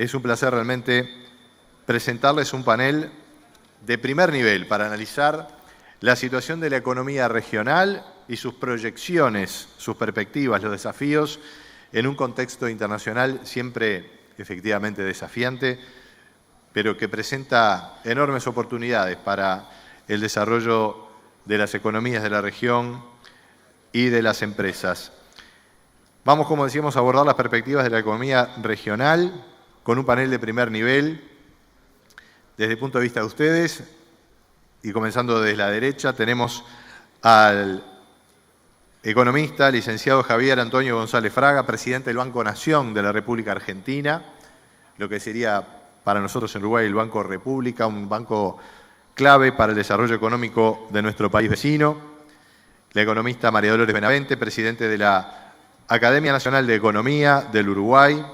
Es un placer realmente presentarles un panel de primer nivel para analizar la situación de la economía regional y sus proyecciones, sus perspectivas, los desafíos en un contexto internacional siempre efectivamente desafiante, pero que presenta enormes oportunidades para el desarrollo de las economías de la región y de las empresas. Vamos, como decíamos, a abordar las perspectivas de la economía regional con un panel de primer nivel. Desde el punto de vista de ustedes, y comenzando desde la derecha, tenemos al economista, licenciado Javier Antonio González Fraga, presidente del Banco Nación de la República Argentina, lo que sería para nosotros en Uruguay el Banco República, un banco clave para el desarrollo económico de nuestro país vecino. La economista María Dolores Benavente, presidente de la Academia Nacional de Economía del Uruguay,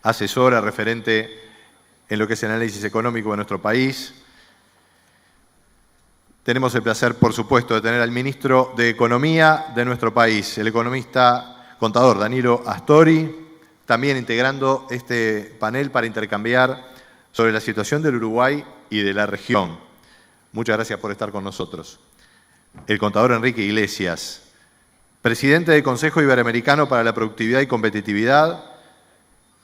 asesora, referente en lo que es el análisis económico de nuestro país. Tenemos el placer, por supuesto, de tener al ministro de Economía de nuestro país, el economista contador Danilo Astori, también integrando este panel para intercambiar sobre la situación del Uruguay y de la región. Muchas gracias por estar con nosotros. El contador Enrique Iglesias, presidente del Consejo Iberoamericano para la Productividad y Competitividad,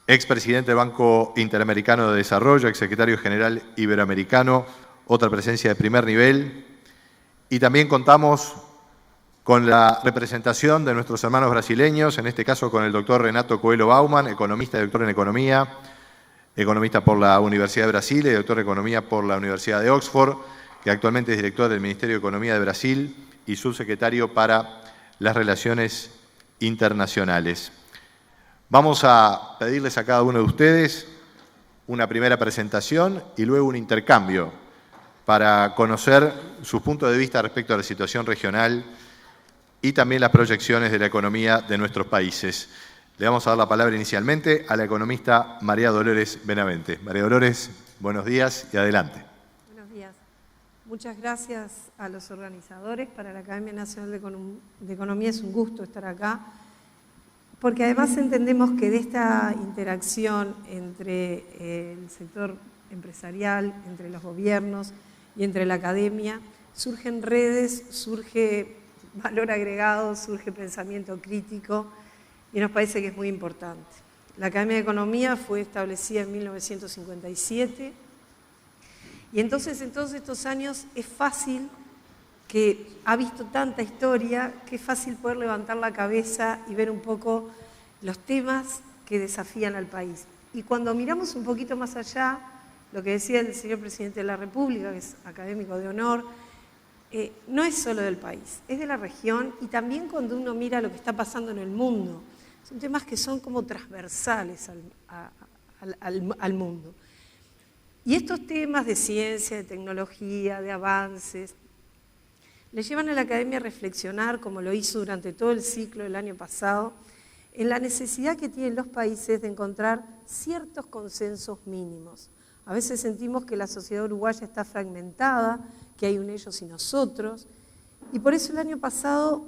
expresidente del Banco Interamericano de Desarrollo, exsecretario general iberoamericano, otra presencia de primer nivel. Y también contamos con la representación de nuestros hermanos brasileños, en este caso con el doctor Renato Coelho Bauman, economista y doctor en Economía, economista por la Universidad de Brasil y doctor en Economía por la Universidad de Oxford, que actualmente es director del Ministerio de Economía de Brasil y subsecretario para las Relaciones Internacionales. Vamos a pedirles a cada uno de ustedes una primera presentación y luego un intercambio para conocer sus puntos de vista respecto a la situación regional y también las proyecciones de la economía de nuestros países. Le vamos a dar la palabra inicialmente a la economista María Dolores Benavente. María Dolores, buenos días y adelante. Buenos días. Muchas gracias a los organizadores. Para la Academia Nacional de Economía es un gusto estar acá, porque además entendemos que de esta interacción entre el sector empresarial, entre los gobiernos y entre la academia, surgen redes, surge valor agregado, surge pensamiento crítico, y nos parece que es muy importante. La Academia de Economía fue establecida en 1957, y entonces en todos estos años es fácil, que ha visto tanta historia, que es fácil poder levantar la cabeza y ver un poco los temas que desafían al país. Y cuando miramos un poquito más allá, lo que decía el señor presidente de la República, que es académico de honor, no es solo del país, es de la región, y también cuando uno mira lo que está pasando en el mundo. Son temas que son como transversales al mundo. Y estos temas de ciencia, de tecnología, de avances, le llevan a la academia a reflexionar, como lo hizo durante todo el ciclo del año pasado, en la necesidad que tienen los países de encontrar ciertos consensos mínimos. A veces sentimos que la sociedad uruguaya está fragmentada, que hay un ellos y nosotros, y por eso el año pasado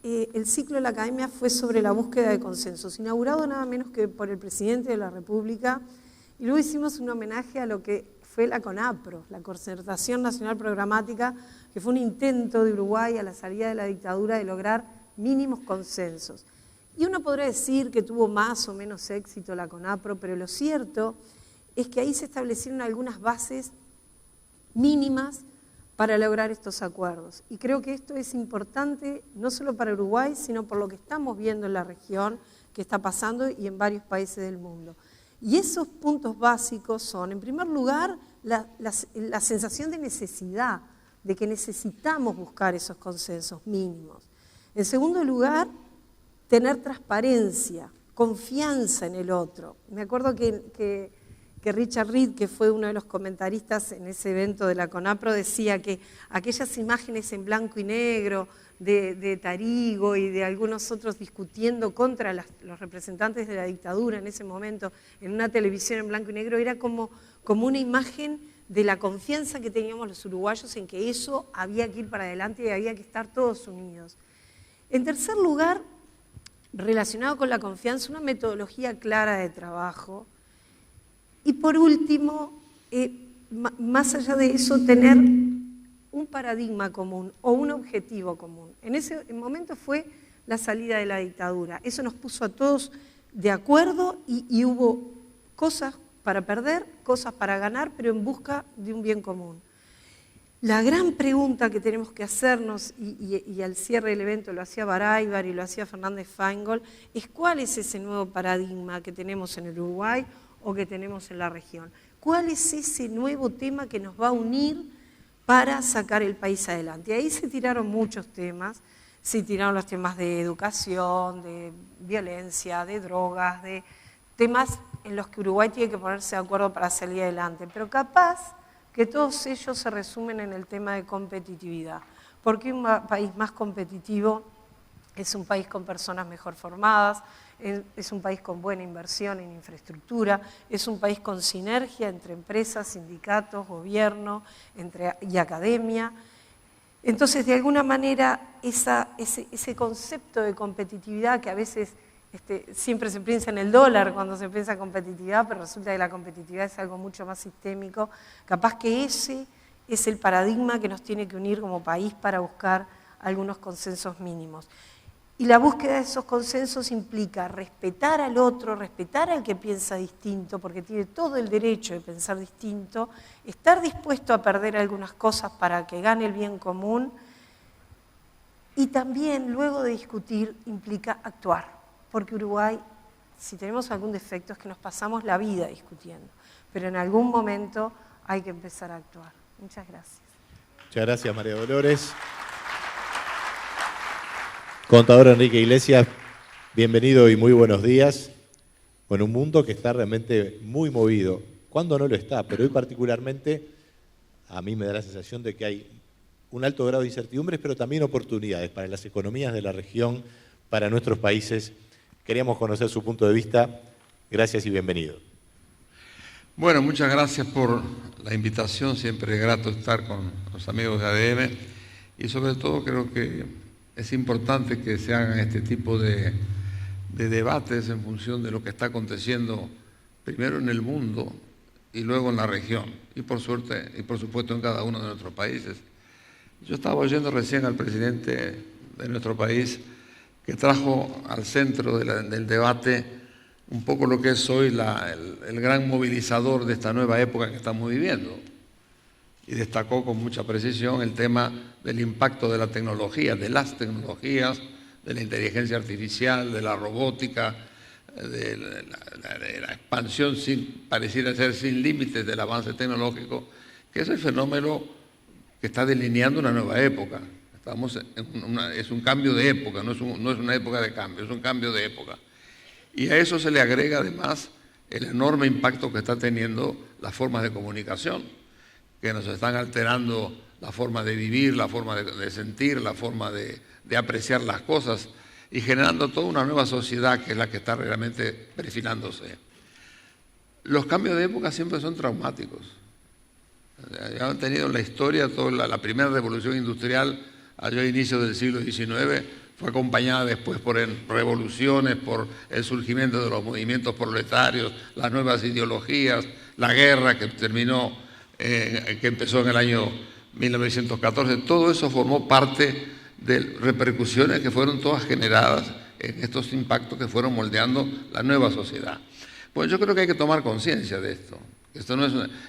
el ciclo de la academia fue sobre la búsqueda de consensos, inaugurado nada menos que por el presidente de la República, y luego hicimos un homenaje a lo que fue la CONAPRO, la Concertación Nacional Programática, que fue un intento de Uruguay a la salida de la dictadura de lograr mínimos consensos. Y uno podrá decir que tuvo más o menos éxito la CONAPRO, pero lo cierto es que ahí se establecieron algunas bases mínimas para lograr estos acuerdos. Y creo que esto es importante no solo para Uruguay, sino por lo que estamos viendo en la región, que está pasando y en varios países del mundo. Y esos puntos básicos son, en primer lugar, la sensación de necesidad, de que necesitamos buscar esos consensos mínimos. En segundo lugar, tener transparencia, confianza en el otro. Me acuerdo que Richard Reed, que fue uno de los comentaristas en ese evento de la CONAPRO, decía que aquellas imágenes en blanco y negro de Tarigo y de algunos otros discutiendo contra los representantes de la dictadura en ese momento en una televisión en blanco y negro era como una imagen de la confianza que teníamos los uruguayos en que eso había que ir para adelante y había que estar todos unidos. En tercer lugar, relacionado con la confianza, una metodología clara de trabajo Y por último, más allá de eso, tener un paradigma común o un objetivo común. En ese momento fue la salida de la dictadura. Eso nos puso a todos de acuerdo y hubo cosas para perder, cosas para ganar, pero en busca de un bien común. La gran pregunta que tenemos que hacernos, y al cierre del evento lo hacía Baráibar y lo hacía Fernández Feingold, es cuál es ese nuevo paradigma que tenemos en el Uruguay o que tenemos en la región. ¿Cuál es ese nuevo tema que nos va a unir para sacar el país adelante? Y ahí se tiraron muchos temas, se tiraron los temas de educación, de violencia, de drogas, de temas en los que Uruguay tiene que ponerse de acuerdo para salir adelante, pero capaz que todos ellos se resumen en el tema de competitividad, porque un país más competitivo es un país con personas mejor formadas, es un país con buena inversión en infraestructura, es un país con sinergia entre empresas, sindicatos, gobierno y academia. Entonces, de alguna manera, ese concepto de competitividad que a veces siempre se piensa en el dólar cuando se piensa en competitividad, pero resulta que la competitividad es algo mucho más sistémico. Capaz que ese es el paradigma que nos tiene que unir como país para buscar algunos consensos mínimos. Y la búsqueda de esos consensos implica respetar al otro, respetar al que piensa distinto, porque tiene todo el derecho de pensar distinto, estar dispuesto a perder algunas cosas para que gane el bien común, y también, luego de discutir, implica actuar. Porque Uruguay, si tenemos algún defecto, es que nos pasamos la vida discutiendo. Pero en algún momento hay que empezar a actuar. Muchas gracias. Muchas gracias, María Dolores. Contador Enrique Iglesias, bienvenido y muy buenos días. Con un mundo que está realmente muy movido. ¿Cuándo no lo está? Pero hoy particularmente a mí me da la sensación de que hay un alto grado de incertidumbres, pero también oportunidades para las economías de la región, para nuestros países. Queríamos conocer su punto de vista. Gracias y bienvenido. Bueno, muchas gracias por la invitación. Siempre es grato estar con los amigos de ADM. Y sobre todo creo que es importante que se hagan este tipo de debates en función de lo que está aconteciendo primero en el mundo y luego en la región. Y por suerte, y por supuesto en cada uno de nuestros países. Yo estaba oyendo recién al presidente de nuestro país que trajo al centro del debate un poco lo que es hoy el gran movilizador de esta nueva época que estamos viviendo. Y destacó con mucha precisión el tema del impacto de la tecnología, de las tecnologías, de la inteligencia artificial, de la robótica, de la expansión pareciera ser sin límites del avance tecnológico, que es el fenómeno que está delineando una nueva época. Es un cambio de época, no es una época de cambio, es un cambio de época. Y a eso se le agrega además el enorme impacto que está teniendo las formas de comunicación, que nos están alterando la forma de vivir, la forma de sentir, la forma de apreciar las cosas y generando toda una nueva sociedad que es la que está realmente perfilándose. Los cambios de época siempre son traumáticos. Ya han tenido en la historia toda la primera revolución industrial allá a inicios del siglo XIX, fue acompañada después por revoluciones, por el surgimiento de los movimientos proletarios, las nuevas ideologías, la guerra que empezó en el año 1914. Todo eso formó parte de repercusiones que fueron todas generadas en estos impactos que fueron moldeando la nueva sociedad. Pues yo creo que hay que tomar conciencia de esto.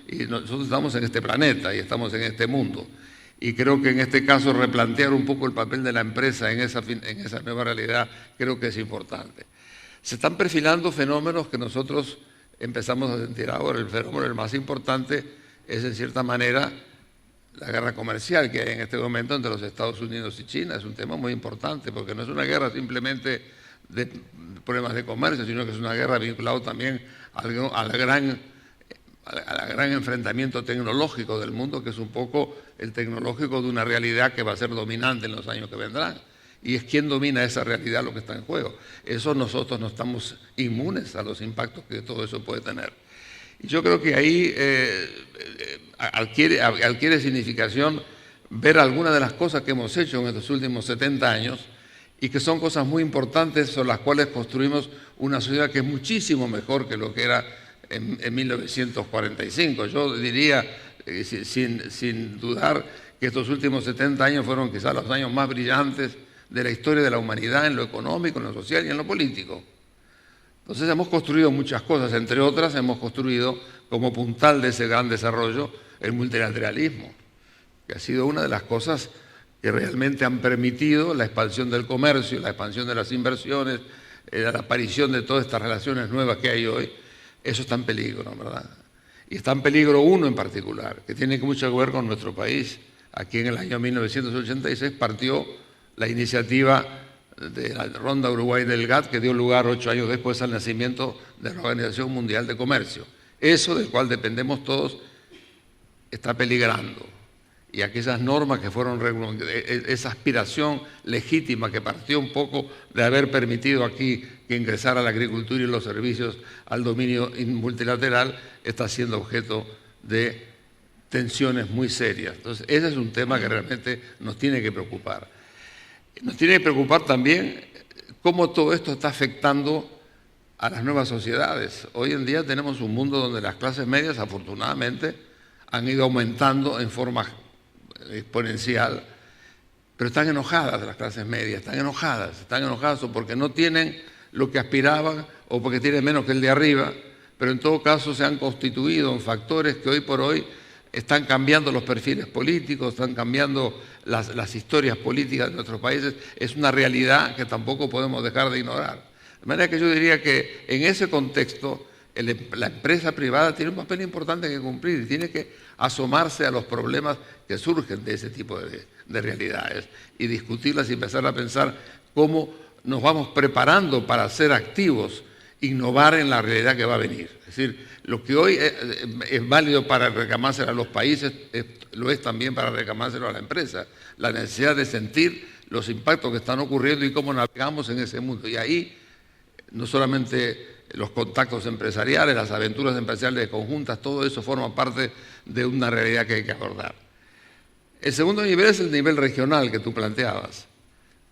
Y nosotros estamos en este planeta y estamos en este mundo. Y creo que en este caso replantear un poco el papel de la empresa en esa nueva realidad creo que es importante. Se están perfilando fenómenos que nosotros empezamos a sentir ahora. El fenómeno el más importante es en cierta manera la guerra comercial que hay en este momento entre los Estados Unidos y China. Es un tema muy importante porque no es una guerra simplemente de problemas de comercio, sino que es una guerra vinculada también al gran enfrentamiento tecnológico del mundo, que es un poco el tecnológico de una realidad que va a ser dominante en los años que vendrán. Y es quien domina esa realidad lo que está en juego. Eso nosotros no estamos inmunes a los impactos que todo eso puede tener. Y yo creo que ahí adquiere significación ver algunas de las cosas que hemos hecho en estos últimos 70 años y que son cosas muy importantes sobre las cuales construimos una sociedad que es muchísimo mejor que lo que era en 1945. Yo diría, sin dudar, que estos últimos 70 años fueron quizás los años más brillantes de la historia de la humanidad en lo económico, en lo social y en lo político. Entonces hemos construido muchas cosas, entre otras hemos construido como puntal de ese gran desarrollo el multilateralismo, que ha sido una de las cosas que realmente han permitido la expansión del comercio, la expansión de las inversiones, la aparición de todas estas relaciones nuevas que hay hoy. Eso está en peligro, ¿verdad? Y está en peligro uno en particular, que tiene mucho que ver con nuestro país. Aquí en el año 1986 partió la iniciativa de la Ronda Uruguay del GATT, que dio lugar 8 años después al nacimiento de la Organización Mundial de Comercio. Eso, del cual dependemos todos, está peligrando. Y aquellas normas que fueron, esa aspiración legítima que partió un poco de haber permitido aquí que ingresara la agricultura y los servicios al dominio multilateral, está siendo objeto de tensiones muy serias. Entonces, ese es un tema que realmente nos tiene que preocupar. Nos tiene que preocupar también cómo todo esto está afectando a las nuevas sociedades. Hoy en día tenemos un mundo donde las clases medias, afortunadamente, han ido aumentando en forma exponencial, pero están enojadas las clases medias, están enojadas o porque no tienen lo que aspiraban o porque tienen menos que el de arriba, pero en todo caso se han constituido en factores que hoy por hoy están cambiando los perfiles políticos, están cambiando las historias políticas de nuestros países. Es una realidad que tampoco podemos dejar de ignorar. De manera que yo diría que en ese contexto la empresa privada tiene un papel importante que cumplir y tiene que asomarse a los problemas que surgen de ese tipo de realidades y discutirlas y empezar a pensar cómo nos vamos preparando para ser activos, innovar en la realidad que va a venir. Es decir, lo que hoy es válido para reclamárselo a los países, lo es también para reclamárselo a la empresa. La necesidad de sentir los impactos que están ocurriendo y cómo navegamos en ese mundo. Y ahí no solamente los contactos empresariales, las aventuras empresariales conjuntas, todo eso forma parte de una realidad que hay que abordar. El segundo nivel es el nivel regional que tú planteabas.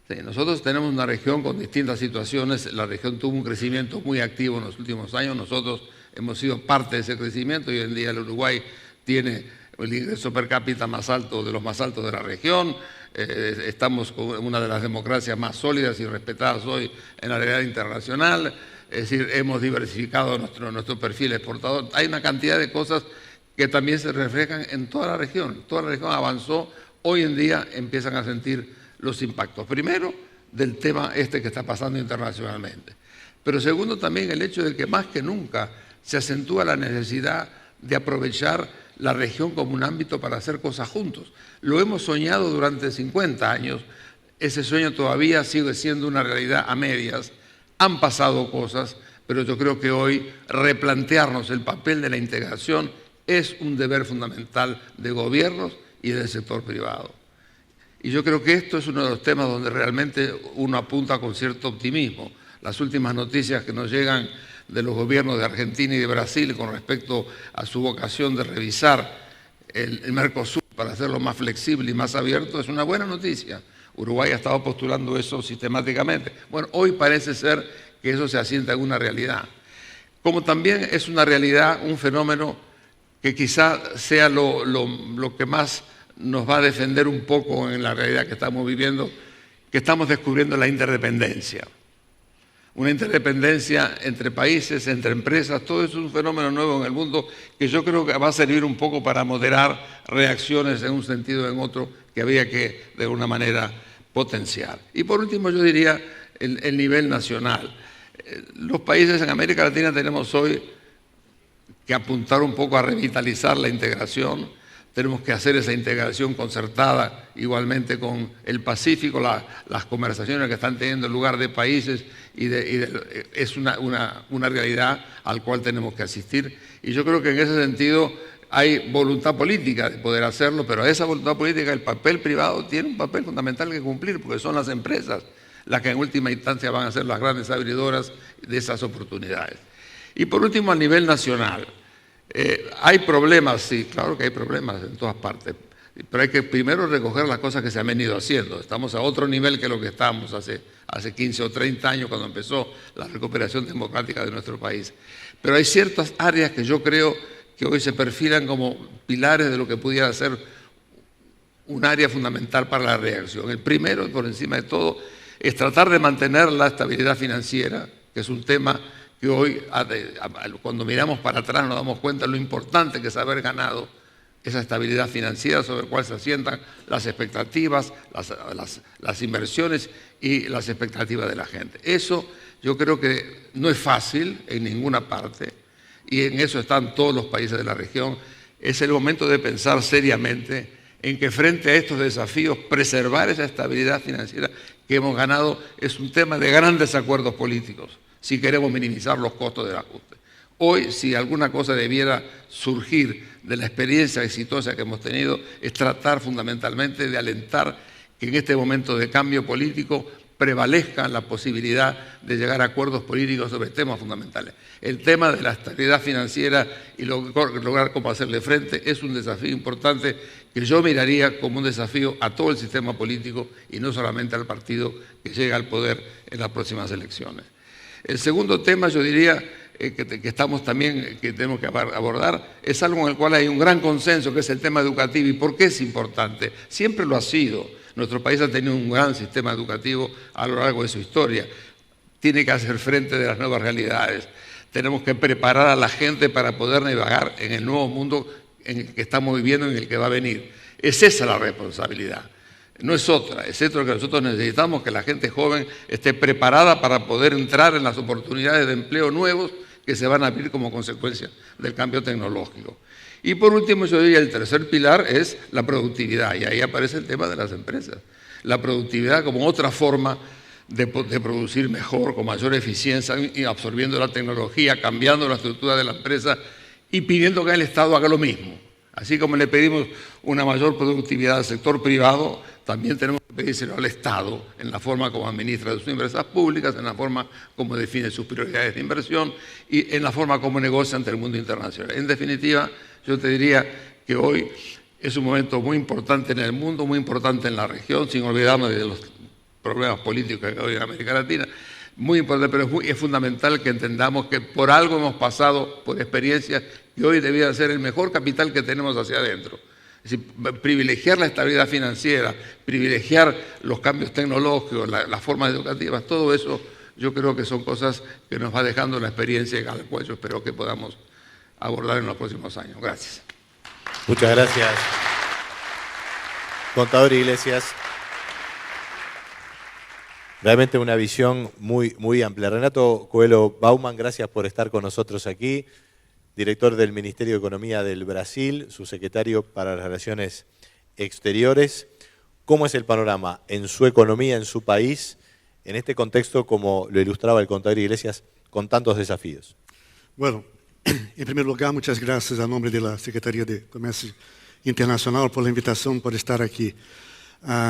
Sí, nosotros tenemos una región con distintas situaciones. La región tuvo un crecimiento muy activo en los últimos años. Nosotros hemos sido parte de ese crecimiento y hoy en día el Uruguay tiene el ingreso per cápita más alto, de los más altos de la región. Estamos con una de las democracias más sólidas y respetadas hoy en la realidad internacional. Es decir, hemos diversificado nuestro perfil exportador. Hay una cantidad de cosas que también se reflejan en toda la región. Toda la región avanzó. Hoy en día empiezan a sentir los impactos. Primero, del tema que está pasando internacionalmente. Pero segundo, también el hecho de que más que nunca se acentúa la necesidad de aprovechar la región como un ámbito para hacer cosas juntos. Lo hemos soñado durante 50 años. Ese sueño todavía sigue siendo una realidad a medias. Han pasado cosas, pero yo creo que hoy replantearnos el papel de la integración es un deber fundamental de gobiernos y del sector privado. Y yo creo que esto es uno de los temas donde realmente uno apunta con cierto optimismo. Las últimas noticias que nos llegan de los gobiernos de Argentina y de Brasil con respecto a su vocación de revisar el Mercosur para hacerlo más flexible y más abierto es una buena noticia. Uruguay ha estado postulando eso sistemáticamente. Bueno, hoy parece ser que eso se asienta en una realidad. Como también es una realidad, un fenómeno que quizá sea lo que más nos va a defender un poco en la realidad que estamos viviendo, que estamos descubriendo la interdependencia. Una interdependencia entre países, entre empresas, todo eso es un fenómeno nuevo en el mundo que yo creo que va a servir un poco para moderar reacciones en un sentido o en otro que había que, de alguna manera, potenciar. Y por último, yo diría el nivel nacional. Los países en América Latina tenemos hoy que apuntar un poco a revitalizar la integración. Tenemos que hacer esa integración concertada igualmente con el Pacífico, las conversaciones que están teniendo lugar de países es una realidad al cual tenemos que asistir. Y yo creo que en ese sentido hay voluntad política de poder hacerlo, pero a esa voluntad política el papel privado tiene un papel fundamental que cumplir, porque son las empresas las que en última instancia van a ser las grandes abridoras de esas oportunidades. Y por último, a nivel nacional. Hay problemas, sí, claro que hay problemas en todas partes, pero hay que primero recoger las cosas que se han venido haciendo. Estamos a otro nivel que lo que estábamos hace 15 o 30 años cuando empezó la recuperación democrática de nuestro país. Pero hay ciertas áreas que yo creo que hoy se perfilan como pilares de lo que pudiera ser un área fundamental para la reacción. El primero, por encima de todo, es tratar de mantener la estabilidad financiera, que es un tema que hoy, cuando miramos para atrás, nos damos cuenta de lo importante que es haber ganado esa estabilidad financiera sobre la cual se asientan las expectativas, las inversiones y las expectativas de la gente. Eso yo creo que no es fácil en ninguna parte, y en eso están todos los países de la región. Es el momento de pensar seriamente en que frente a estos desafíos, preservar esa estabilidad financiera que hemos ganado es un tema de grandes acuerdos políticos, si queremos minimizar los costos del ajuste. Hoy, si alguna cosa debiera surgir de la experiencia exitosa que hemos tenido, es tratar fundamentalmente de alentar que en este momento de cambio político prevalezca la posibilidad de llegar a acuerdos políticos sobre temas fundamentales. El tema de la estabilidad financiera y lograr cómo hacerle frente es un desafío importante que yo miraría como un desafío a todo el sistema político y no solamente al partido que llega al poder en las próximas elecciones. El segundo tema, yo diría, que estamos también, que tenemos que abordar, es algo en el cual hay un gran consenso, que es el tema educativo. ¿Y por qué es importante? Siempre lo ha sido. Nuestro país ha tenido un gran sistema educativo a lo largo de su historia. Tiene que hacer frente de las nuevas realidades. Tenemos que preparar a la gente para poder navegar en el nuevo mundo en el que estamos viviendo y en el que va a venir. Es esa la responsabilidad. No es otra, es esto que nosotros necesitamos, que la gente joven esté preparada para poder entrar en las oportunidades de empleo nuevos que se van a abrir como consecuencia del cambio tecnológico. Y por último, yo diría, el tercer pilar es la productividad, y ahí aparece el tema de las empresas. La productividad como otra forma de producir mejor, con mayor eficiencia, y absorbiendo la tecnología, cambiando la estructura de la empresa y pidiendo que el Estado haga lo mismo. Así como le pedimos una mayor productividad al sector privado, también tenemos que pedírselo al Estado en la forma como administra sus empresas públicas, en la forma como define sus prioridades de inversión y en la forma como negocia ante el mundo internacional. En definitiva, yo te diría que hoy es un momento muy importante en el mundo, muy importante en la región, sin olvidarnos de los problemas políticos que hay en América Latina. Muy importante, pero es fundamental que entendamos que por algo hemos pasado por experiencias que hoy debía ser el mejor capital que tenemos hacia adentro. Es decir, privilegiar la estabilidad financiera, privilegiar los cambios tecnológicos, las formas educativas, todo eso yo creo que son cosas que nos va dejando la experiencia al cual yo espero que podamos abordar en los próximos años. Gracias. Muchas gracias, contador Iglesias. Realmente una visión muy, muy amplia. Renato Coelho Baumann, gracias por estar con nosotros aquí. Director del Ministerio de Economía del Brasil, subsecretario para las Relaciones Exteriores. ¿Cómo es el panorama en su economía, en su país, en este contexto, como lo ilustraba el contador Iglesias, con tantos desafíos? Bueno, en primer lugar, muchas gracias a nombre de la Secretaría de Comercio Internacional por la invitación, por estar aquí.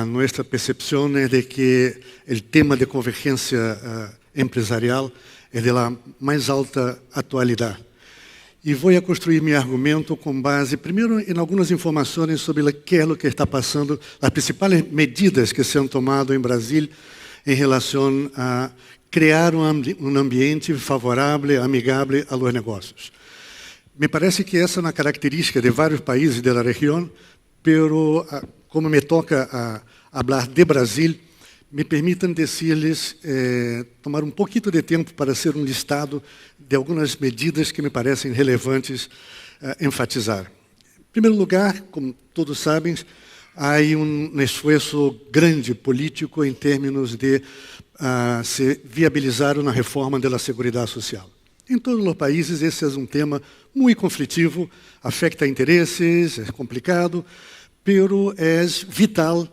Nuestra percepción es de que el tema de convergencia empresarial es de la más alta actualidad. E vou construir meu argumento com base, primeiro, em algumas informações sobre o que está passando, as principais medidas que são tomadas em Brasil em relação a criar um ambiente favorável, amigável a los negócios. Me parece que essa é uma característica de vários países da região, pero como me toca falar de Brasil, me permitam dizer-lhes, tomar um pouquinho de tempo para ser um listado de algumas medidas que me parecem relevantes enfatizar. Em primeiro lugar, como todos sabem, há um esforço grande político em termos de se viabilizar uma reforma da Seguridade Social. Em todos os países, esse é um tema muito conflitivo, afeta interesses, é complicado, pero é vital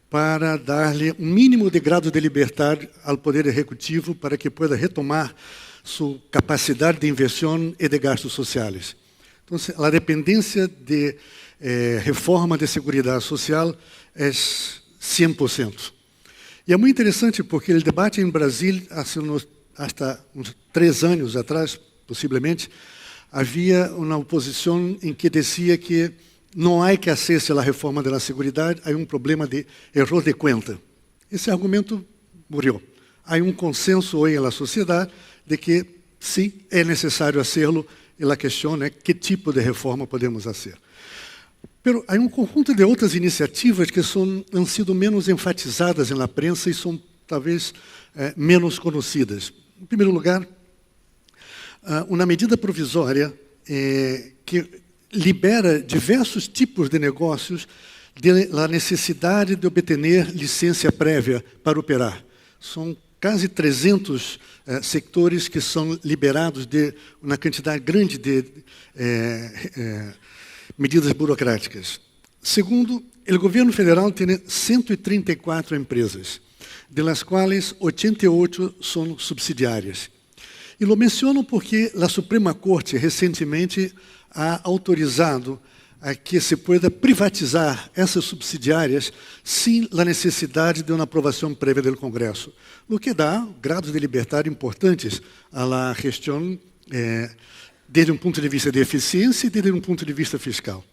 para dar-lhe um mínimo de grado de liberdade ao Poder Executivo para que pueda retomar sua capacidade de inversão e de gastos sociais. Então, a dependência de reforma de seguridade social é 100%. E é muito interessante porque o debate em Brasil, hasta uns 3 anos atrás, possivelmente, havia uma oposição em que dizia que não há que hacer-se a reforma da Seguridade, há um problema de erro de conta. Esse argumento morreu. Há um consenso hoje na sociedade de que sí, es necesario hacerlo, y la cuestión es qué tipo de reforma podemos hacer. Pero há conjunto de outras iniciativas que han sido menos enfatizadas na prensa e são talvez menos conhecidas. Em primeiro lugar, uma medida provisória que libera diversos tipos de negócios da necessidade de obter licença prévia para operar. São quase 300 sectores que são liberados de uma quantidade grande de medidas burocráticas. Segundo, o governo federal tem 134 empresas, de las quais 88 são subsidiárias. E lo menciono porque a Suprema Corte recentemente ha autorizado a que se pueda privatizar essas subsidiárias sem a necessidade de uma aprovação prévia do Congresso, o que dá grados de liberdade importantes à gestão desde um ponto de vista de eficiência e desde um ponto de vista fiscal.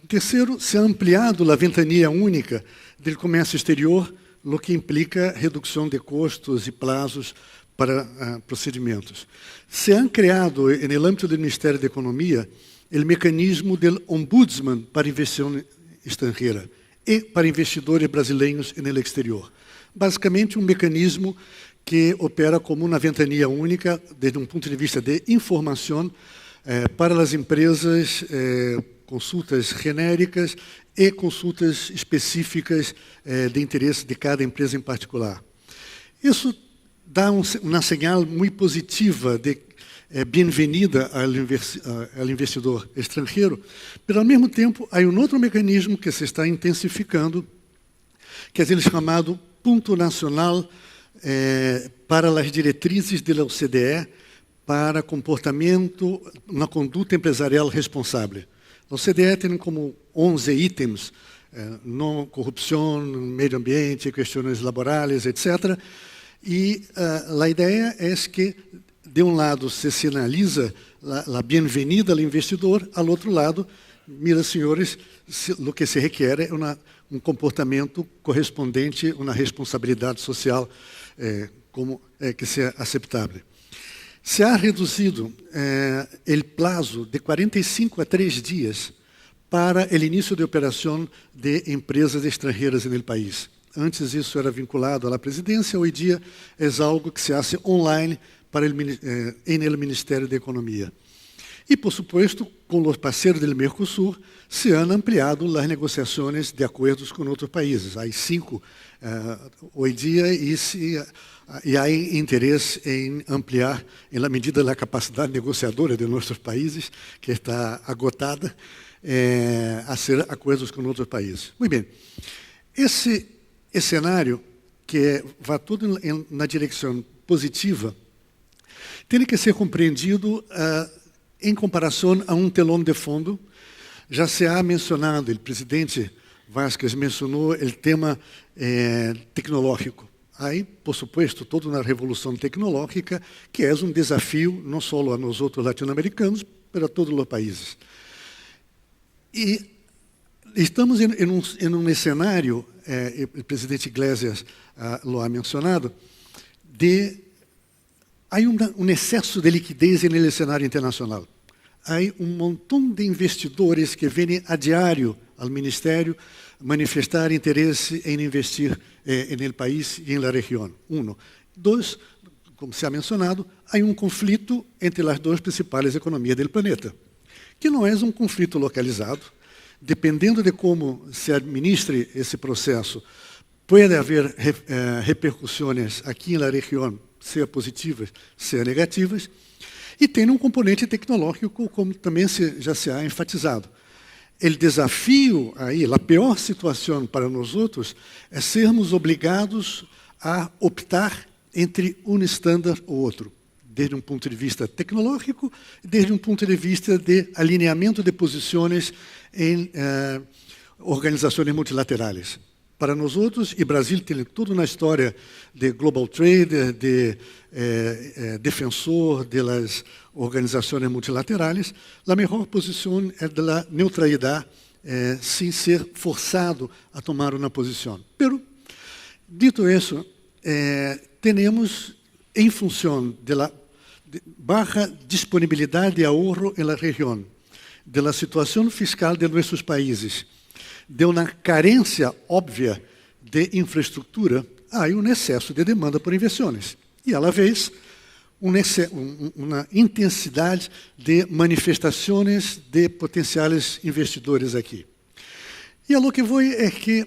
Terceiro, se ha ampliado a ventania única do comércio exterior, o que implica redução de custos e prazos para procedimentos. Se han criado, no âmbito do Ministério da Economia, o mecanismo do ombudsman para investigação estrangeira e para investidores brasileiros no exterior. Basicamente, um mecanismo que opera como uma ventania única, desde um ponto de vista de informação, para as empresas, consultas genéricas e consultas específicas de interesse de cada empresa em particular. Isso dá uma señal muito positiva de bem-vinda ao investidor estrangeiro, mas, ao mesmo tempo, há outro mecanismo que se está intensificando, que é o chamado Ponto Nacional para as diretrizes da OCDE para comportamento na conduta empresarial responsável. A OCDE tem como 11 itens, não corrupção, meio ambiente, questões laborais, etc. E a ideia é que, de um lado, se sinaliza a bem-vinda ao investidor, ao outro lado, mira, senhores, o que se requer é um comportamento correspondente, uma responsabilidade social que seja aceitável. Se ha reduzido o prazo de 45 a 3 dias para o início de operação de empresas estrangeiras no país. Antes isso era vinculado à presidência, hoje em dia é algo que se faz online para no Ministério da Economia. E, por supuesto, com os parceiros do Mercosul, se han ampliado as negociações de acordos com outros países. Há 5 hoje em dia e há interesse em ampliar, na medida da capacidade negociadora de nossos países, que está agotada, a fazer acordos com outros países. Muito bem. Esse cenário, que vai tudo na direção positiva, tem que ser compreendido em comparação a um telão de fundo. Já se ha mencionado, o presidente Vázquez mencionou o tema tecnológico. Há, por supuesto, toda uma revolução tecnológica que é um desafio não só a nós outros latino-americanos, mas a todos os países. E estamos em um cenário, o presidente Iglesias lo ha mencionado, há um excesso de liquidez no cenário internacional. Há montão de investidores que vêm a diário ao Ministério manifestar interesse em investir no país e na região. 1. 2, como se ha mencionado, há conflito entre as 2 principais economias do planeta, que não é um conflito localizado. Dependendo de como se administre esse processo, pode haver repercussões aqui na região, seja positivas, seja negativas, e tem um componente tecnológico, como também já se ha enfatizado. O desafio aí, a pior situação para nós outros, é sermos obrigados a optar entre um estándar ou outro, desde um ponto de vista tecnológico, desde um ponto de vista de alinhamento de posições em organizações multilaterais. Para nós outros, e Brasil tem toda uma história de global trader, de defensor das organizações multilaterais, a melhor posição é da neutralidade, sem ser forçado a tomar uma posição. Pero, dito isso, temos, em função baja disponibilidad de ahorro en la región, de la situación fiscal de nuestros países, de una carencia obvia de infraestructura, hay un exceso de demanda por inversiones. Y a la vez, una intensidad de manifestaciones de potenciales investidores aquí. E a lo que vou é que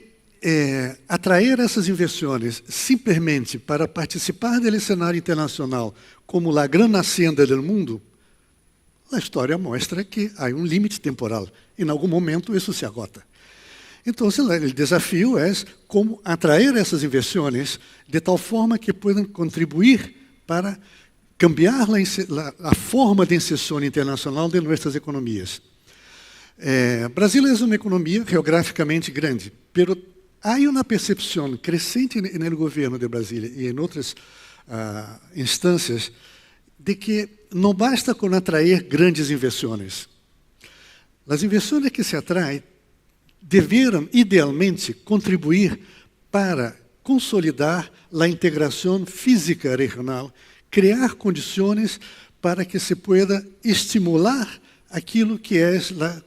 atrair essas inversões simplesmente para participar do cenário internacional como a grande hacienda do mundo, a história mostra que há um limite temporal. Em algum momento isso se agota. Então, o desafio é como atrair essas inversões de tal forma que possam contribuir para cambiar a forma de inserção internacional de nossas economias. Brasil é uma economia geograficamente grande, mas há uma percepção crescente no governo de Brasília e em outras instâncias de que não basta com atrair grandes inversões. As inversões que se atraem deveram, idealmente, contribuir para consolidar a integração física regional, criar condições para que se pueda estimular aquilo que é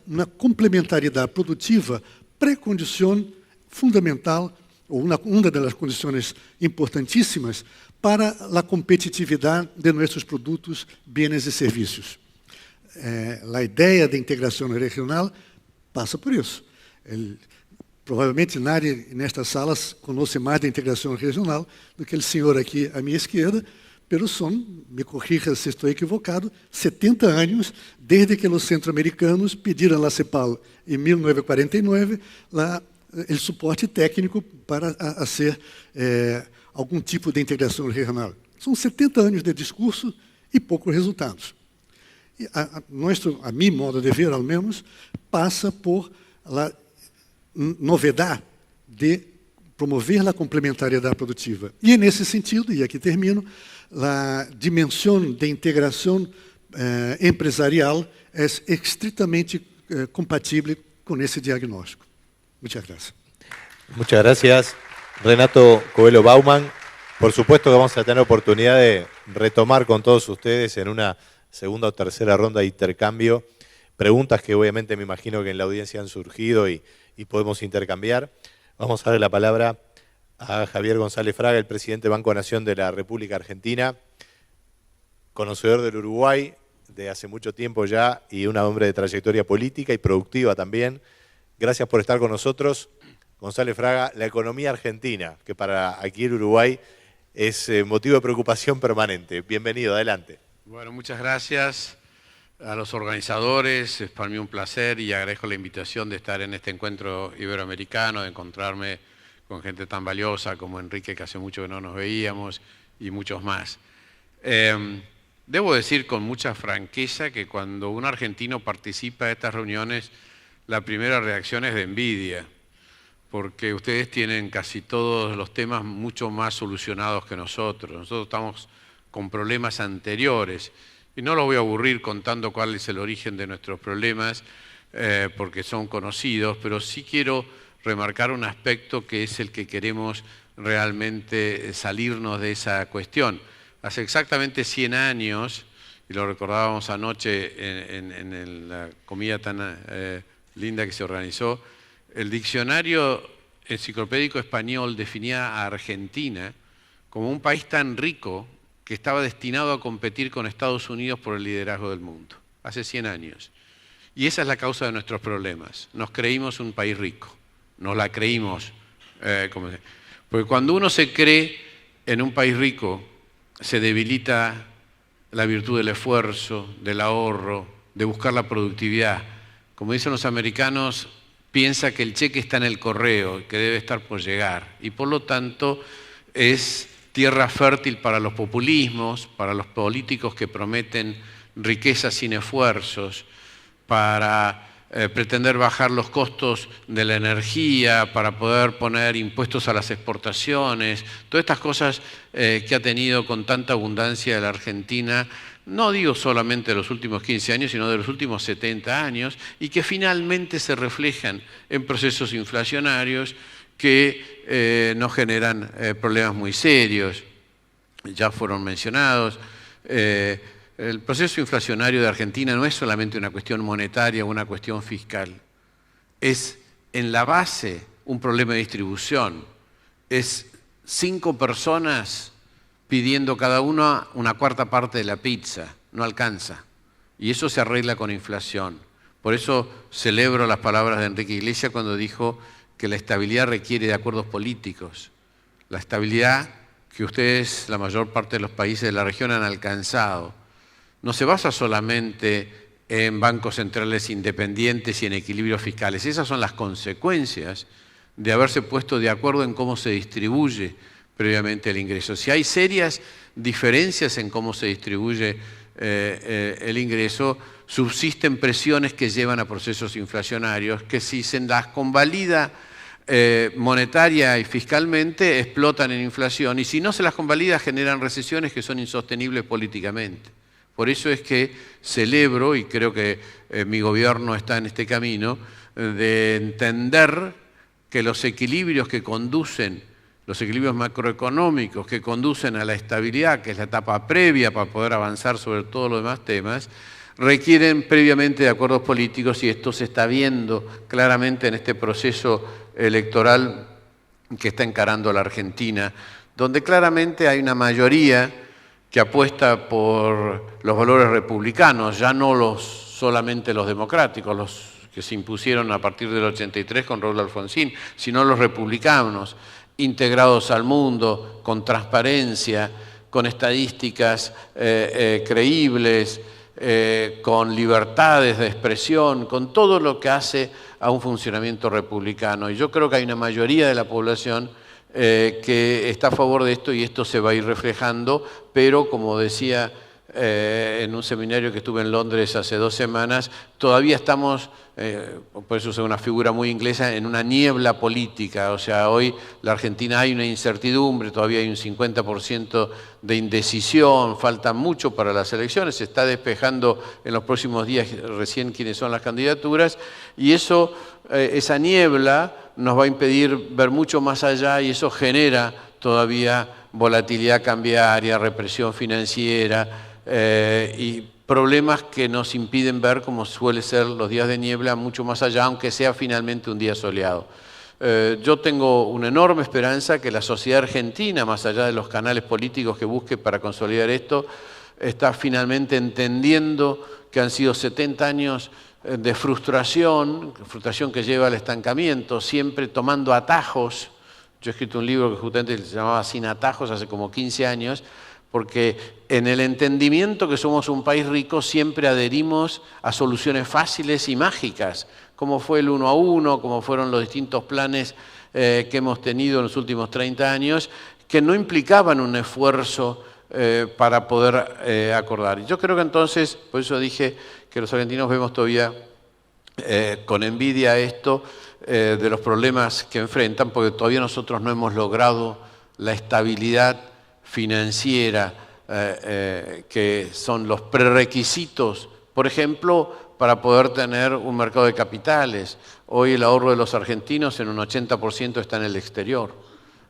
uma complementaridade produtiva, pré-condição fundamental, ou uma das condições importantíssimas para a competitividade de nossos produtos, bens e serviços. A ideia de integração regional passa por isso. Provavelmente nadie nestas salas conhece mais da integração regional do que o senhor aqui à minha esquerda, pero son, me corrija se estou equivocado, 70 anos desde que os centro-americanos pediram à CEPAL, em 1949, o suporte técnico para fazer algum tipo de integração regional. São 70 anos de discurso e poucos resultados. E a meu modo de ver, ao menos, passa por a novidade de promover a complementariedade produtiva. E, nesse sentido, e aqui termino, a dimensão de integração empresarial é estritamente compatível com esse diagnóstico. Muchas gracias. Muchas gracias, Renato Coelho Baumann. Por supuesto que vamos a tener oportunidad de retomar con todos ustedes en una segunda o tercera ronda de intercambio preguntas que obviamente me imagino que en la audiencia han surgido y podemos intercambiar. Vamos a darle la palabra a Javier González Fraga, el presidente Banco Nación de la República Argentina, conocedor del Uruguay de hace mucho tiempo ya y un hombre de trayectoria política y productiva también. Gracias por estar con nosotros. González Fraga, la economía argentina, que para aquí el Uruguay es motivo de preocupación permanente. Bienvenido, adelante. Bueno, muchas gracias a los organizadores. Es para mí un placer y agradezco la invitación de estar en este encuentro iberoamericano, de encontrarme con gente tan valiosa como Enrique, que hace mucho que no nos veíamos, y muchos más. Debo decir con mucha franqueza que cuando un argentino participa de estas reuniones, la primera reacción es de envidia, porque ustedes tienen casi todos los temas mucho más solucionados que nosotros. Nosotros estamos con problemas anteriores, y no los voy a aburrir contando cuál es el origen de nuestros problemas, porque son conocidos, pero sí quiero remarcar un aspecto que es el que queremos realmente salirnos de esa cuestión. Hace exactamente 100 años, y lo recordábamos anoche en la comida tan linda que se organizó, el diccionario enciclopédico español definía a Argentina como un país tan rico que estaba destinado a competir con Estados Unidos por el liderazgo del mundo. Hace 100 años. Y esa es la causa de nuestros problemas. Nos creímos un país rico. Nos la creímos. Porque cuando uno se cree en un país rico, se debilita la virtud del esfuerzo, del ahorro, de buscar la productividad. Como dicen los americanos, piensa que el cheque está en el correo, que debe estar por llegar. Y por lo tanto es tierra fértil para los populismos, para los políticos que prometen riqueza sin esfuerzos, para pretender bajar los costos de la energía, para poder poner impuestos a las exportaciones, todas estas cosas que ha tenido con tanta abundancia la Argentina, no digo solamente de los últimos 15 años, sino de los últimos 70 años, y que finalmente se reflejan en procesos inflacionarios que nos generan problemas muy serios. Ya fueron mencionados. el proceso inflacionario de Argentina no es solamente una cuestión monetaria o una cuestión fiscal. Es en la base un problema de distribución. Es 5 personas pidiendo cada una una cuarta parte de la pizza. No alcanza. Y eso se arregla con inflación. Por eso celebro las palabras de Enrique Iglesias cuando dijo que la estabilidad requiere de acuerdos políticos. La estabilidad que ustedes, la mayor parte de los países de la región, han alcanzado, no se basa solamente en bancos centrales independientes y en equilibrios fiscales. Esas son las consecuencias de haberse puesto de acuerdo en cómo se distribuye previamente el ingreso. Si hay serias diferencias en cómo se distribuye el ingreso, subsisten presiones que llevan a procesos inflacionarios que, si se las convalida monetaria y fiscalmente, explotan en inflación, y si no se las convalida generan recesiones que son insostenibles políticamente. Por eso es que celebro, y creo que mi gobierno está en este camino, de entender que los equilibrios que conducen, los equilibrios macroeconómicos que conducen a la estabilidad, que es la etapa previa para poder avanzar sobre todos los demás temas, requieren previamente de acuerdos políticos, y esto se está viendo claramente en este proceso electoral que está encarando la Argentina, donde claramente hay una mayoría que apuesta por los valores republicanos, ya no solamente los democráticos, los que se impusieron a partir del 83 con Raúl Alfonsín, sino los republicanos, integrados al mundo, con transparencia, con estadísticas creíbles, con libertades de expresión, con todo lo que hace a un funcionamiento republicano. Y yo creo que hay una mayoría de la población que está a favor de esto, y esto se va a ir reflejando, pero como decía en un seminario que estuve en Londres hace 2 semanas, todavía estamos, por eso es una figura muy inglesa, en una niebla política. O sea, hoy la Argentina hay una incertidumbre, todavía hay un 50% de indecisión, falta mucho para las elecciones, se está despejando en los próximos días recién quiénes son las candidaturas, y eso, esa niebla nos va a impedir ver mucho más allá, y eso genera todavía volatilidad cambiaria, represión financiera, y problemas que nos impiden ver, como suele ser los días de niebla, mucho más allá, aunque sea finalmente un día soleado. Yo tengo una enorme esperanza que la sociedad argentina, más allá de los canales políticos que busque para consolidar esto, está finalmente entendiendo que han sido 70 años de frustración que lleva al estancamiento, siempre tomando atajos. Yo he escrito un libro que justamente se llamaba Sin atajos hace como 15 años, porque en el entendimiento que somos un país rico siempre adherimos a soluciones fáciles y mágicas, como fue el 1 a 1, como fueron los distintos planes que hemos tenido en los últimos 30 años, que no implicaban un esfuerzo para poder acordar. Y yo creo que entonces, por eso dije que los argentinos vemos todavía con envidia esto de los problemas que enfrentan, porque todavía nosotros no hemos logrado la estabilidad financiera, que son los prerequisitos, por ejemplo, para poder tener un mercado de capitales. Hoy el ahorro de los argentinos en un 80% está en el exterior,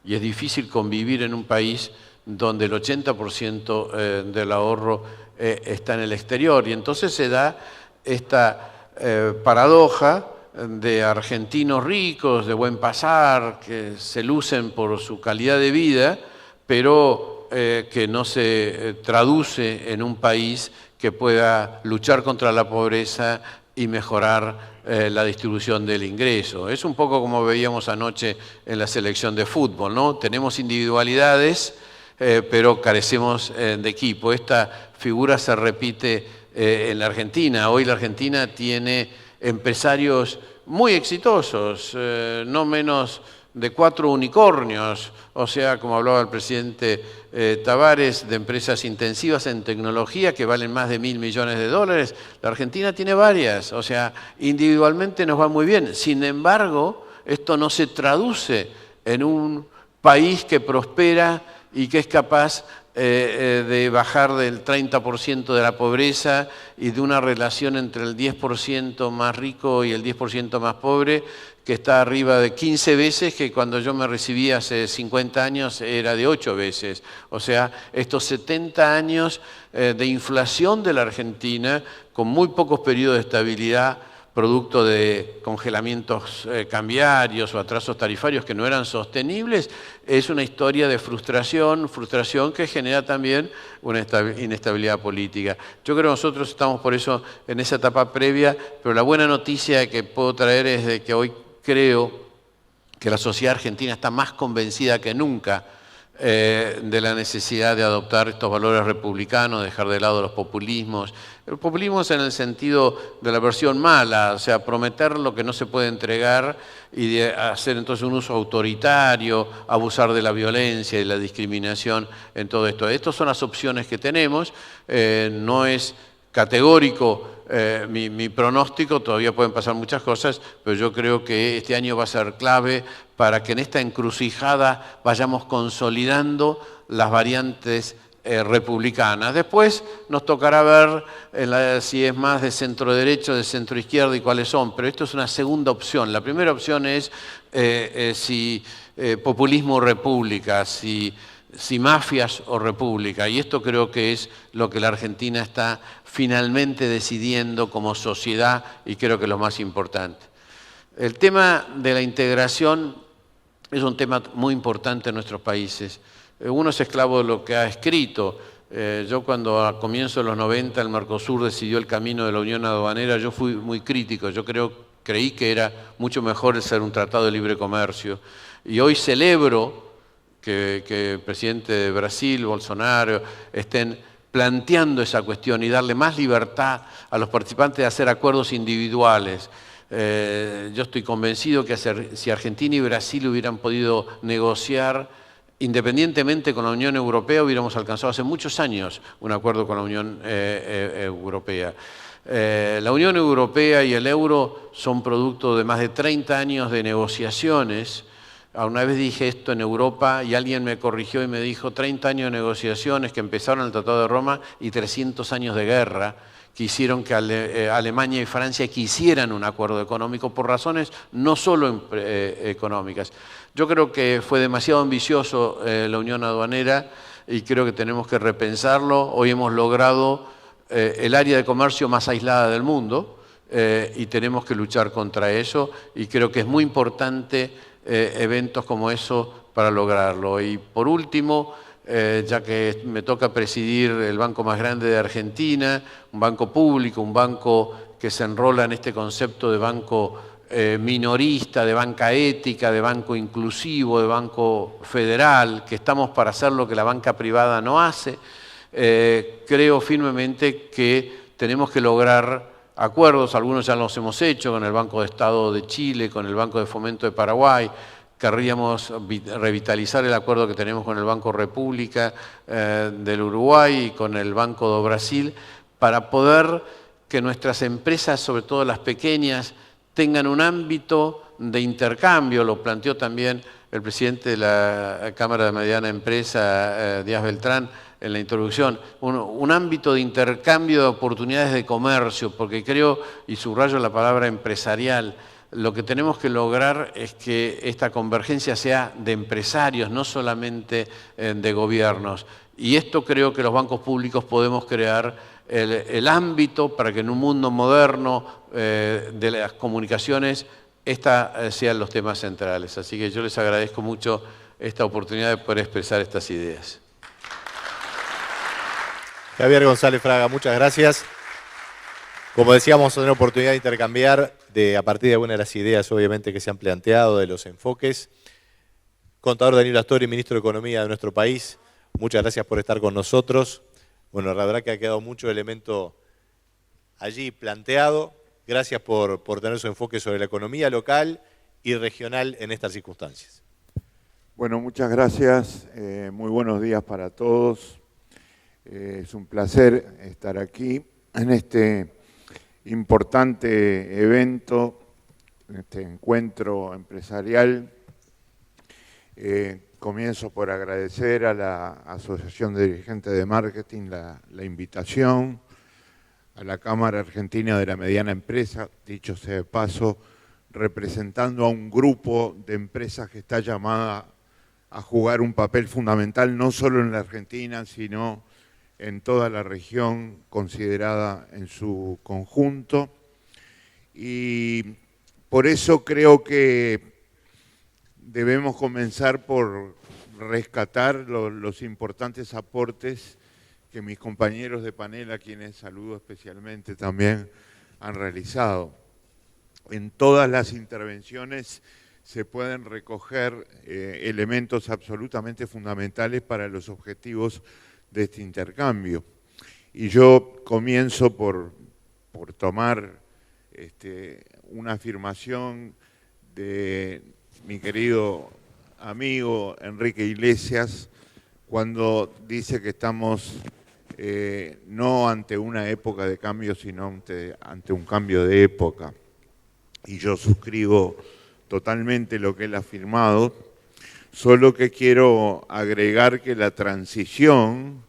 y es difícil convivir en un país donde el 80% del ahorro está en el exterior, y entonces se da esta paradoja de argentinos ricos, de buen pasar, que se lucen por su calidad de vida, pero que no se traduce en un país que pueda luchar contra la pobreza y mejorar la distribución del ingreso. Es un poco como veíamos anoche en la selección de fútbol, ¿no? Tenemos individualidades, pero carecemos de equipo. Esta figura se repite en la Argentina. Hoy la Argentina tiene empresarios muy exitosos, no menos de 4 unicornios, o sea, como hablaba el presidente Tavares, de empresas intensivas en tecnología que valen más de $1.000 millones. La Argentina tiene varias, o sea, individualmente nos va muy bien. Sin embargo, esto no se traduce en un país que prospera y que es capaz de bajar del 30% de la pobreza y de una relación entre el 10% más rico y el 10% más pobre que está arriba de 15 veces, que cuando yo me recibí hace 50 años era de 8 veces. O sea, estos 70 años de inflación de la Argentina, con muy pocos periodos de estabilidad, producto de congelamientos cambiarios o atrasos tarifarios que no eran sostenibles, es una historia de frustración que genera también una inestabilidad política. Yo creo que nosotros estamos por eso en esa etapa previa, pero la buena noticia que puedo traer es de que hoy creo que la sociedad argentina está más convencida que nunca de la necesidad de adoptar estos valores republicanos, dejar de lado los populismos. El populismo es en el sentido de la versión mala, o sea, prometer lo que no se puede entregar y de hacer entonces un uso autoritario, abusar de la violencia y la discriminación en todo esto. Estas son las opciones que tenemos, no es categórico mi pronóstico, todavía pueden pasar muchas cosas, pero yo creo que este año va a ser clave para que en esta encrucijada vayamos consolidando las variantes republicanas. Después nos tocará ver si es más de centro derecho, de centro izquierda y cuáles son, pero esto es una segunda opción. La primera opción es si populismo o república, si mafias o república, y esto creo que es lo que la Argentina está finalmente decidiendo como sociedad y creo que es lo más importante. El tema de la integración es un tema muy importante en nuestros países. Uno es esclavo de lo que ha escrito. Yo cuando a comienzos de los 90 el Mercosur decidió el camino de la Unión Aduanera, yo fui muy crítico, creí que era mucho mejor el ser un tratado de libre comercio. Y hoy celebro que el presidente de Brasil, Bolsonaro, estén planteando esa cuestión y darle más libertad a los participantes de hacer acuerdos individuales. Yo estoy convencido que si Argentina y Brasil hubieran podido negociar independientemente con la Unión Europea, hubiéramos alcanzado hace muchos años un acuerdo con la Unión Europea. La Unión Europea y el euro son producto de más de 30 años de negociaciones. Una vez dije esto en Europa y alguien me corrigió y me dijo 30 años de negociaciones que empezaron el Tratado de Roma y 300 años de guerra que hicieron que Alemania y Francia quisieran un acuerdo económico por razones no solo económicas. Yo creo que fue demasiado ambicioso la Unión Aduanera y creo que tenemos que repensarlo. Hoy hemos logrado el área de comercio más aislada del mundo y tenemos que luchar contra eso y creo que es muy importante eventos como eso para lograrlo. Y por último, ya que me toca presidir el banco más grande de Argentina, un banco público, un banco que se enrola en este concepto de banco minorista, de banca ética, de banco inclusivo, de banco federal, que estamos para hacer lo que la banca privada no hace, creo firmemente que tenemos que lograr acuerdos, algunos ya los hemos hecho con el Banco de Estado de Chile, con el Banco de Fomento de Paraguay. Querríamos revitalizar el acuerdo que tenemos con el Banco República del Uruguay y con el Banco de Brasil para poder que nuestras empresas, sobre todo las pequeñas, tengan un ámbito de intercambio. Lo planteó también el presidente de la Cámara de Mediana Empresa, Díaz Beltrán, en la introducción, un ámbito de intercambio de oportunidades de comercio, porque creo, y subrayo la palabra empresarial, lo que tenemos que lograr es que esta convergencia sea de empresarios, no solamente de gobiernos. Y esto creo que los bancos públicos podemos crear el ámbito para que en un mundo moderno de las comunicaciones sean los temas centrales. Así que yo les agradezco mucho esta oportunidad de poder expresar estas ideas. Javier González Fraga, muchas gracias. Como decíamos, vamos a tener oportunidad de intercambiar a partir de algunas de las ideas, obviamente, que se han planteado, de los enfoques. Contador Danilo Astori, Ministro de Economía de nuestro país, muchas gracias por estar con nosotros. Bueno, la verdad que ha quedado mucho elemento allí planteado. Gracias por tener su enfoque sobre la economía local y regional en estas circunstancias. Bueno, muchas gracias. Muy buenos días para todos. Es un placer estar aquí en este importante evento, en este encuentro empresarial. Comienzo por agradecer a la Asociación de Dirigentes de Marketing la invitación, a la Cámara Argentina de la Mediana Empresa. Dicho sea de paso, representando a un grupo de empresas que está llamada a jugar un papel fundamental no solo en la Argentina, sino en toda la región considerada en su conjunto. Y por eso creo que debemos comenzar por rescatar los importantes aportes que mis compañeros de panel, a quienes saludo especialmente también, han realizado. En todas las intervenciones se pueden recoger elementos absolutamente fundamentales para los objetivos de este intercambio. Y yo comienzo por tomar una afirmación de mi querido amigo Enrique Iglesias, cuando dice que estamos no ante una época de cambio, sino ante un cambio de época. Y yo suscribo totalmente lo que él ha afirmado, solo que quiero agregar que la transición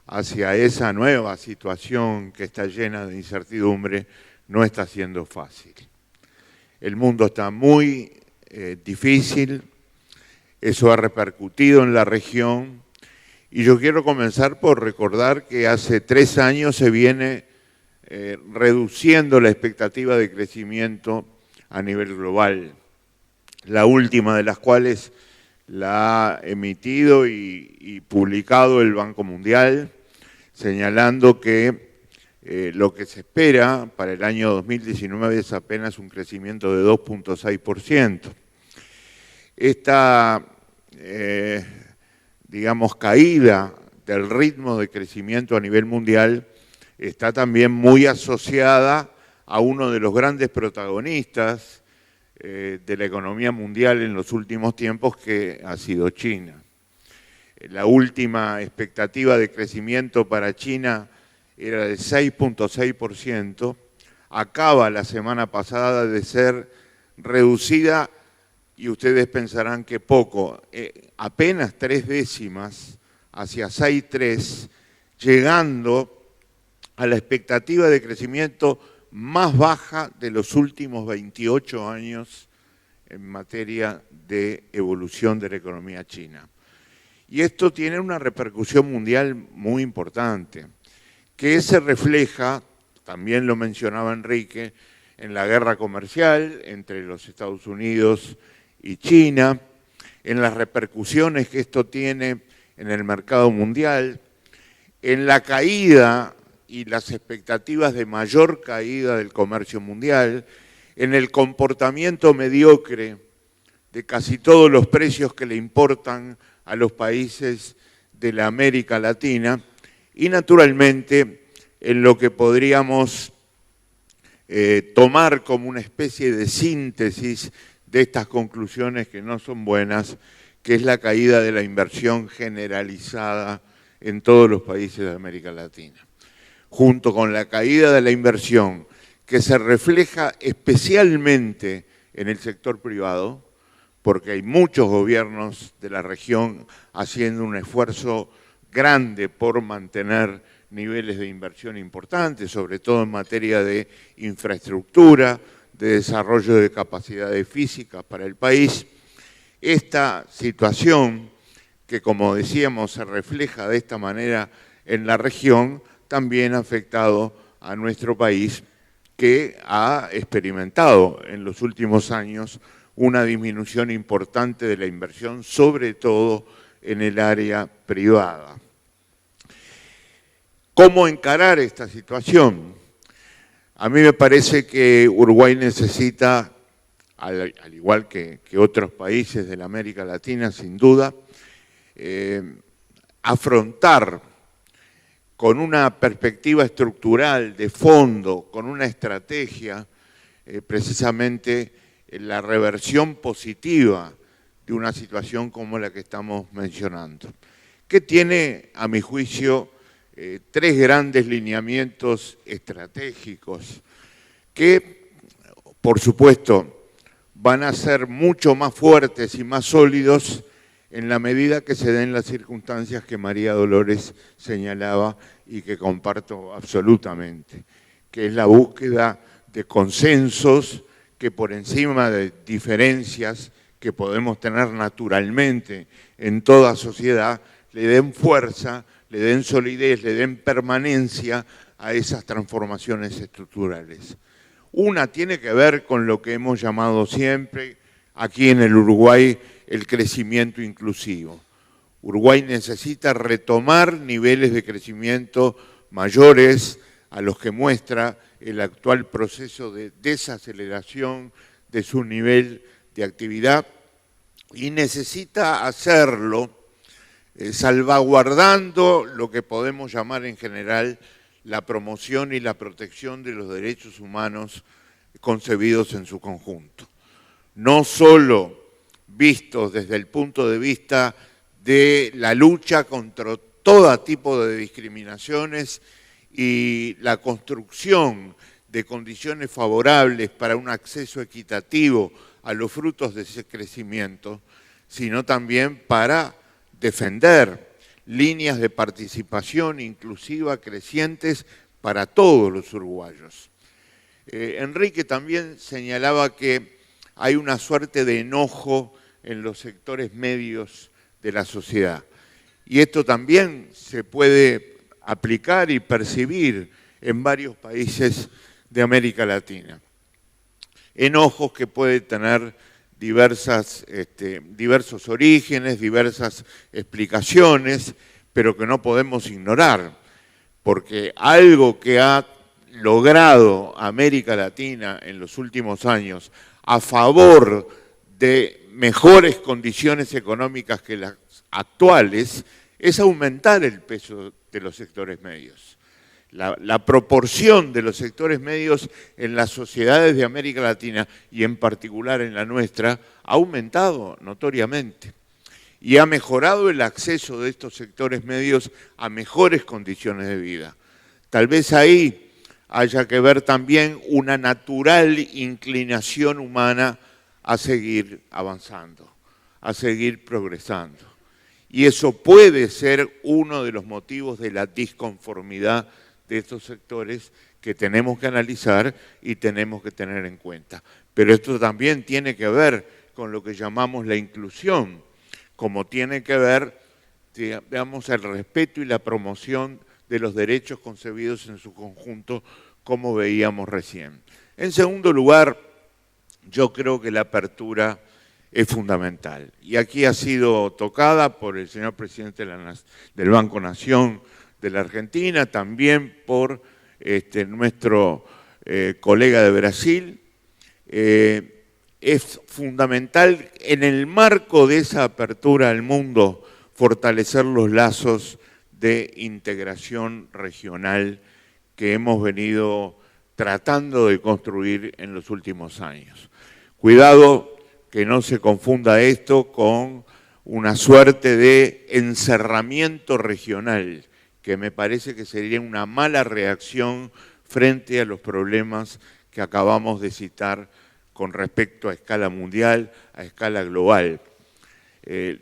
hacia esa nueva situación que está llena de incertidumbre no está siendo fácil. El mundo está muy difícil, eso ha repercutido en la región, y yo quiero comenzar por recordar que hace 3 años se viene reduciendo la expectativa de crecimiento a nivel global, la última de las cuales la ha emitido y publicado el Banco Mundial, señalando que lo que se espera para el año 2019 es apenas un crecimiento de 2.6%. Esta, digamos, caída del ritmo de crecimiento a nivel mundial está también muy asociada a uno de los grandes protagonistas de la economía mundial en los últimos tiempos, que ha sido China. La última expectativa de crecimiento para China era de 6.6%, acaba la semana pasada de ser reducida, y ustedes pensarán que poco, apenas 3 décimas, hacia 6,3, llegando a la expectativa de crecimiento más baja de los últimos 28 años en materia de evolución de la economía china. Y esto tiene una repercusión mundial muy importante, que se refleja, también lo mencionaba Enrique, en la guerra comercial entre los Estados Unidos y China, en las repercusiones que esto tiene en el mercado mundial, en la caída y las expectativas de mayor caída del comercio mundial, en el comportamiento mediocre de casi todos los precios que le importan a los países de la América Latina, y naturalmente en lo que podríamos tomar como una especie de síntesis de estas conclusiones que no son buenas, que es la caída de la inversión generalizada en todos los países de América Latina. Junto con la caída de la inversión, que se refleja especialmente en el sector privado, porque hay muchos gobiernos de la región haciendo un esfuerzo grande por mantener niveles de inversión importantes, sobre todo en materia de infraestructura, de desarrollo de capacidades físicas para el país. Esta situación, que como decíamos se refleja de esta manera en la región, también ha afectado a nuestro país, que ha experimentado en los últimos años una disminución importante de la inversión, sobre todo en el área privada. ¿Cómo encarar esta situación? A mí me parece que Uruguay necesita, al igual que otros países de la América Latina, sin duda, afrontar con una perspectiva estructural de fondo, con una estrategia, precisamente la reversión positiva de una situación como la que estamos mencionando, que tiene, a mi juicio, 3 grandes lineamientos estratégicos que, por supuesto, van a ser mucho más fuertes y más sólidos en la medida que se den las circunstancias que María Dolores señalaba y que comparto absolutamente, que es la búsqueda de consensos que por encima de diferencias que podemos tener naturalmente en toda sociedad, le den fuerza, le den solidez, le den permanencia a esas transformaciones estructurales. Una tiene que ver con lo que hemos llamado siempre aquí en el Uruguay el crecimiento inclusivo. Uruguay necesita retomar niveles de crecimiento mayores a los que muestra el actual proceso de desaceleración de su nivel de actividad y necesita hacerlo salvaguardando lo que podemos llamar en general la promoción y la protección de los derechos humanos concebidos en su conjunto. No solo vistos desde el punto de vista de la lucha contra todo tipo de discriminaciones y la construcción de condiciones favorables para un acceso equitativo a los frutos de ese crecimiento, sino también para defender líneas de participación inclusiva crecientes para todos los uruguayos. Enrique también señalaba que hay una suerte de enojo en los sectores medios de la sociedad. Y esto también se puede aplicar y percibir en varios países de América Latina. Enojos que pueden tener diversos orígenes, diversas explicaciones, pero que no podemos ignorar, porque algo que ha logrado América Latina en los últimos años a favor de mejores condiciones económicas que las actuales es aumentar el peso de los sectores medios. La proporción de los sectores medios en las sociedades de América Latina y en particular en la nuestra ha aumentado notoriamente y ha mejorado el acceso de estos sectores medios a mejores condiciones de vida. Tal vez ahí haya que ver también una natural inclinación humana a seguir avanzando, a seguir progresando. Y eso puede ser uno de los motivos de la disconformidad de estos sectores que tenemos que analizar y tenemos que tener en cuenta. Pero esto también tiene que ver con lo que llamamos la inclusión, como tiene que ver, digamos, el respeto y la promoción de los derechos concebidos en su conjunto, como veíamos recién. En segundo lugar, yo creo que la apertura es fundamental. Y aquí ha sido tocada por el señor presidente del Banco Nación de la Argentina, también por nuestro colega de Brasil. Es fundamental en el marco de esa apertura al mundo fortalecer los lazos de integración regional que hemos venido tratando de construir en los últimos años. Cuidado que no se confunda esto con una suerte de encerramiento regional, que me parece que sería una mala reacción frente a los problemas que acabamos de citar con respecto a escala mundial, a escala global.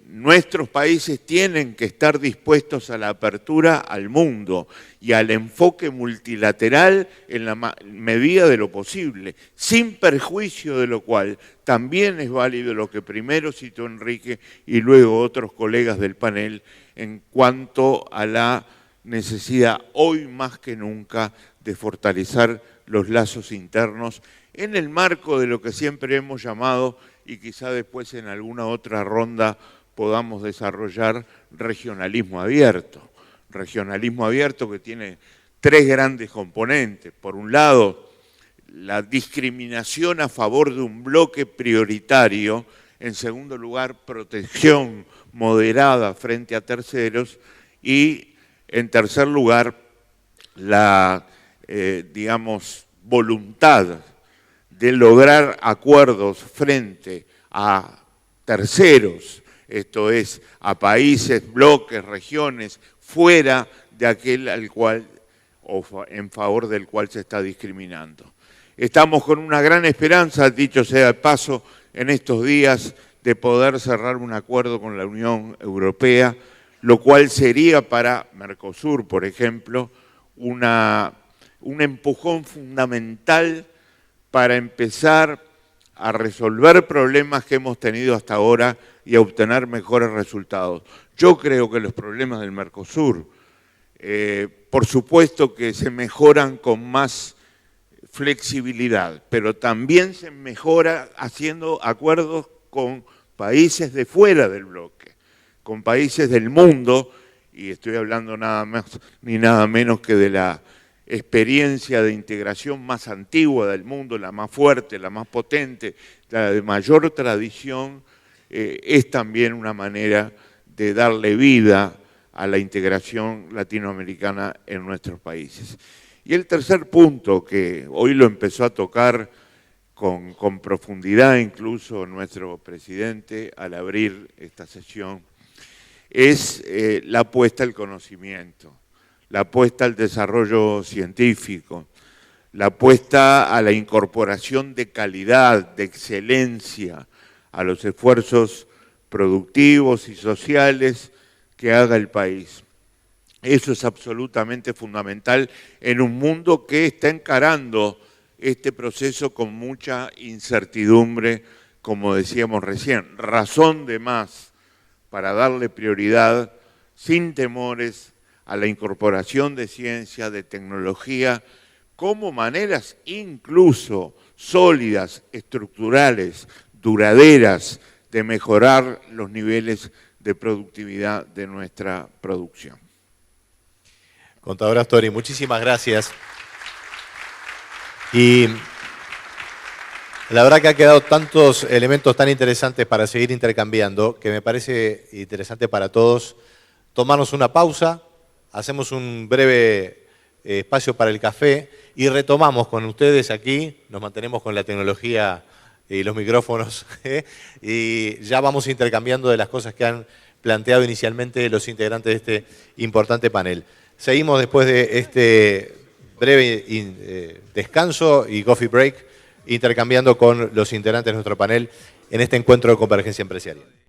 Nuestros países tienen que estar dispuestos a la apertura al mundo y al enfoque multilateral en la medida de lo posible, sin perjuicio de lo cual también es válido lo que primero citó Enrique y luego otros colegas del panel en cuanto a la necesidad hoy más que nunca de fortalecer los lazos internos en el marco de lo que siempre hemos llamado, y quizá después en alguna otra ronda podamos desarrollar regionalismo abierto. Regionalismo abierto que tiene tres grandes componentes. Por un lado, la discriminación a favor de un bloque prioritario. En segundo lugar, protección moderada frente a terceros. Y en tercer lugar, la, voluntad de lograr acuerdos frente a terceros, esto es, a países, bloques, regiones, fuera de aquel al cual o en favor del cual se está discriminando. Estamos con una gran esperanza, dicho sea de paso, en estos días de poder cerrar un acuerdo con la Unión Europea, lo cual sería para Mercosur, por ejemplo, un empujón fundamental para empezar a resolver problemas que hemos tenido hasta ahora y a obtener mejores resultados. Yo creo que los problemas del Mercosur, por supuesto que se mejoran con más flexibilidad, pero también se mejora haciendo acuerdos con países de fuera del bloque, con países del mundo, y estoy hablando nada más ni nada menos que de la experiencia de integración más antigua del mundo, la más fuerte, la más potente, la de mayor tradición, es también una manera de darle vida a la integración latinoamericana en nuestros países. Y el tercer punto, que hoy lo empezó a tocar con profundidad incluso nuestro presidente al abrir esta sesión, es la apuesta al conocimiento, la apuesta al desarrollo científico, la apuesta a la incorporación de calidad, de excelencia, a los esfuerzos productivos y sociales que haga el país. Eso es absolutamente fundamental en un mundo que está encarando este proceso con mucha incertidumbre, como decíamos recién, razón de más para darle prioridad sin temores a la incorporación de ciencia, de tecnología, como maneras incluso sólidas, estructurales, duraderas, de mejorar los niveles de productividad de nuestra producción. Contador Astori, muchísimas gracias. Y la verdad que ha quedado tantos elementos tan interesantes para seguir intercambiando que me parece interesante para todos tomarnos una pausa, hacemos un breve espacio para el café y retomamos con ustedes aquí, nos mantenemos con la tecnología y los micrófonos y ya vamos intercambiando de las cosas que han planteado inicialmente los integrantes de este importante panel. Seguimos después de este breve descanso y coffee break, intercambiando con los integrantes de nuestro panel en este encuentro de convergencia empresarial.